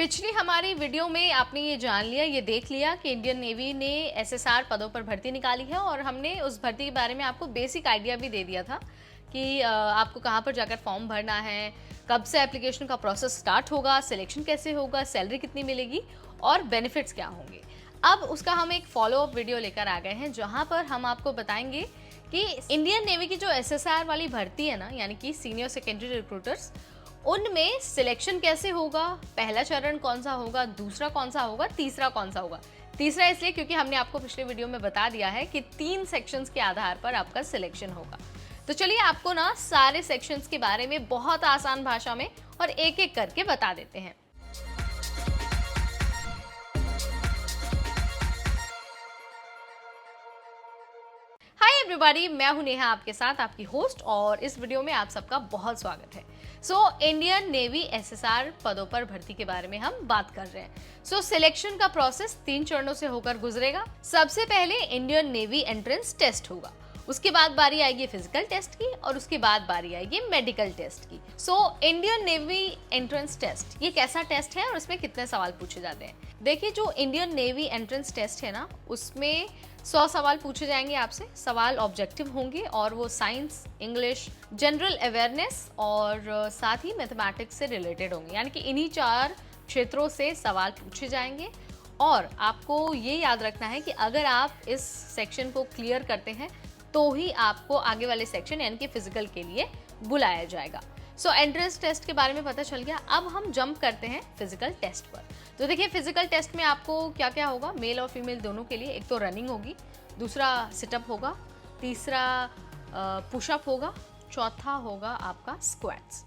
पिछली हमारी वीडियो में आपने ये जान लिया, ये देख लिया कि इंडियन नेवी ने एसएसआर पदों पर भर्ती निकाली है और हमने उस भर्ती के बारे में आपको बेसिक आइडिया भी दे दिया था कि आपको कहाँ पर जाकर फॉर्म भरना है, कब से एप्लीकेशन का प्रोसेस स्टार्ट होगा, सिलेक्शन कैसे होगा, सैलरी कितनी मिलेगी और बेनिफिट्स क्या होंगे। अब उसका हम एक फॉलो अप वीडियो लेकर आ गए हैं जहाँ पर हम आपको बताएंगे कि इंडियन नेवी की जो एसएसआर वाली भर्ती है ना, यानी कि सीनियर सेकेंडरी रिक्रूटर्स, उनमें सिलेक्शन कैसे होगा, पहला चरण कौन सा होगा, दूसरा कौन सा होगा, तीसरा कौन सा होगा। तीसरा इसलिए क्योंकि हमने आपको पिछले वीडियो में बता दिया है कि 3 सेक्शंस के आधार पर आपका सिलेक्शन होगा। तो चलिए आपको ना सारे सेक्शंस के बारे में बहुत आसान भाषा में और एक एक करके बता देते हैं। हाय एवरीबॉडी, मैं हूं नेहा आपके साथ, आपकी होस्ट, और इस वीडियो में आप सबका बहुत स्वागत है। इंडियन नेवी एसएसआर पदों पर भर्ती के बारे में हम बात कर रहे हैं। सिलेक्शन का प्रोसेस 3 चरणों से होकर गुजरेगा। सबसे पहले इंडियन नेवी एंट्रेंस टेस्ट होगा, उसके बाद बारी आएगी फिजिकल टेस्ट की और उसके बाद बारी आएगी मेडिकल टेस्ट की। इंडियन नेवी एंट्रेंस टेस्ट ये कैसा टेस्ट है और उसमें कितने सवाल पूछे जाते हैं? देखिए, जो इंडियन नेवी एंट्रेंस टेस्ट है ना, उसमें 100 सवाल पूछे जाएंगे आपसे। सवाल ऑब्जेक्टिव होंगे और वो साइंस, इंग्लिश, जनरल अवेयरनेस और साथ ही मैथमेटिक्स से रिलेटेड होंगे। यानी कि इन्हीं 4 क्षेत्रों से सवाल पूछे जाएंगे और आपको ये याद रखना है कि अगर आप इस सेक्शन को क्लियर करते हैं तो ही आपको आगे वाले सेक्शन यानी कि फिजिकल के लिए बुलाया जाएगा। एंट्रेंस टेस्ट के बारे में पता चल गया। अब हम जंप करते हैं फिजिकल टेस्ट पर। तो देखिए, फिजिकल टेस्ट में आपको क्या क्या होगा, मेल और फीमेल दोनों के लिए। एक तो रनिंग होगी, दूसरा सिटअप होगा, तीसरा पुशअप होगा, चौथा होगा आपका स्क्वाट्स।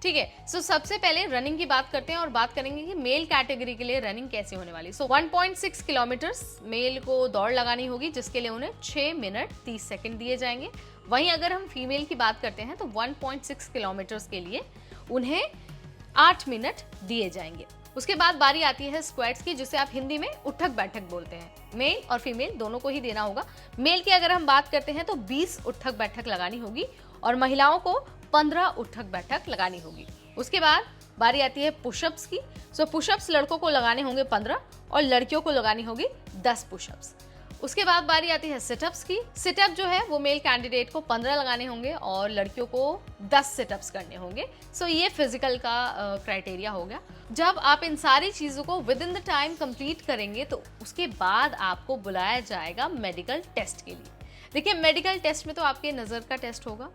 ठीक है। सबसे पहले रनिंग की बात करते हैं और बात करेंगे कि मेल कैटेगरी के लिए रनिंग कैसे होने वाली। 1.6 किलोमीटर्स मेल को दौड़ लगानी होगी, जिसके लिए उन्हें 6 मिनट 30 सेकंड दिए जाएंगे। वहीं अगर हम फीमेल की बात करते हैं तो 1.6 किलोमीटर्स के लिए उन्हें 8 मिनट दिए जाएंगे। उसके बाद बारी आती है स्क्वाट्स की, जिसे आप हिंदी में उठक बैठक बोलते हैं। मेल और फीमेल दोनों को ही देना होगा। मेल की अगर हम बात करते हैं तो 20 उठक बैठक लगानी होगी और महिलाओं को 15 उठक बैठक लगानी होगी। उसके बाद बारी आती है पुशअप्स की। पुशअप्स लड़कों को लगाने होंगे 15 और लड़कियों को लगानी होगी 10 पुशअप्स। उसके बाद बारी आती है सिटअप्स की। सिटअप जो है वो मेल कैंडिडेट को 15 लगाने होंगे और लड़कियों को 10 सिटअप्स करने होंगे। ये फिजिकल का क्राइटेरिया हो गया। जब आप इन सारी चीज़ों को with in the time complete करेंगे तो उसके बाद आपको बुलाया जाएगा मेडिकल टेस्ट के लिए। देखिए, मेडिकल टेस्ट में तो आपके नज़र का टेस्ट होगा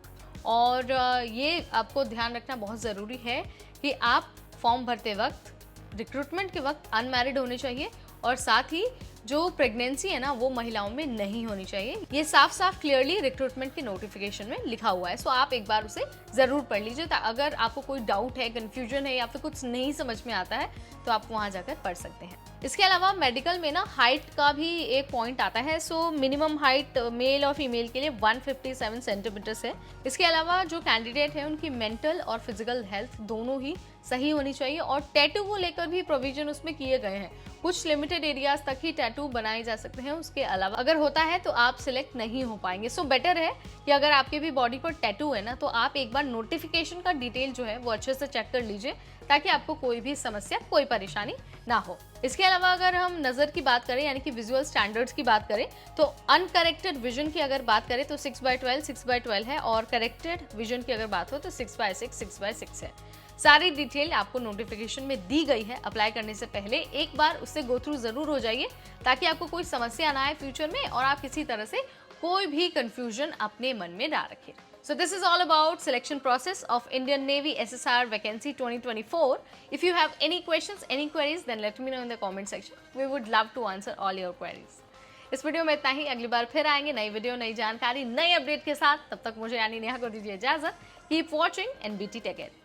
और ये आपको ध्यान रखना बहुत ज़रूरी है कि आप फॉर्म भरते वक्त, रिक्रूटमेंट के वक्त अनमैरिड होने चाहिए और साथ ही जो प्रेगनेंसी है ना वो महिलाओं में नहीं होनी चाहिए। ये साफ साफ क्लियरली रिक्रूटमेंट के नोटिफिकेशन में लिखा हुआ है। आप एक बार उसे जरूर पढ़ लीजिए। अगर आपको कोई डाउट है, कंफ्यूजन है या फिर कुछ नहीं समझ में आता है तो आप वहां जाकर पढ़ सकते हैं। इसके अलावा मेडिकल में ना हाइट का भी एक पॉइंट आता है। मिनिमम हाइट मेल और फीमेल के लिए 157 सेंटीमीटर्स है। इसके अलावा जो कैंडिडेट है उनकी मेंटल और फिजिकल हेल्थ दोनों ही सही होनी चाहिए और टैटू को लेकर भी प्रोविजन उसमें किए गए हैं। कुछ लिमिटेड एरियाज तक ही टैटू बनाए जा सकते हैं, उसके अलावा अगर होता है तो आप सिलेक्ट नहीं हो पाएंगे। बेटर है कि अगर आपके भी बॉडी पर टैटू है ना तो आप एक बार नोटिफिकेशन का डिटेल जो है वो अच्छे से चेक कर लीजिए ताकि आपको कोई भी समस्या, कोई परेशानी ना हो। इसके अलावा अगर हम नज़र की बात करें यानी कि विजुअल स्टैंडर्ड्स की बात करें तो अनकरेक्टेड विजन की अगर बात करें तो 6/12 6/12 है और करेक्टेड विजन की अगर बात हो तो 6/6 6/6 है। सारी डिटेल आपको नोटिफिकेशन में दी गई है। अप्लाई करने से पहले एक बार उससे गो थ्रू जरूर हो जाइए ताकि आपको कोई समस्या ना आए फ्यूचर में और आप किसी तरह से कोई भी कंफ्यूजन अपने मन में ना रखें। This is all about selection process of Indian Navy SSR vacancy 2024. If you have any questions, any queries, then let me know in the comment section. We would love to answer all your queries. इस video में इतना ही। अगली बार फिर आएंगे नई video, नई जानकारी, नई अपडेट के साथ। तब तक मुझे यानी नेहा को दीजिए इजाजत। Keep watching and BT Tech Ed.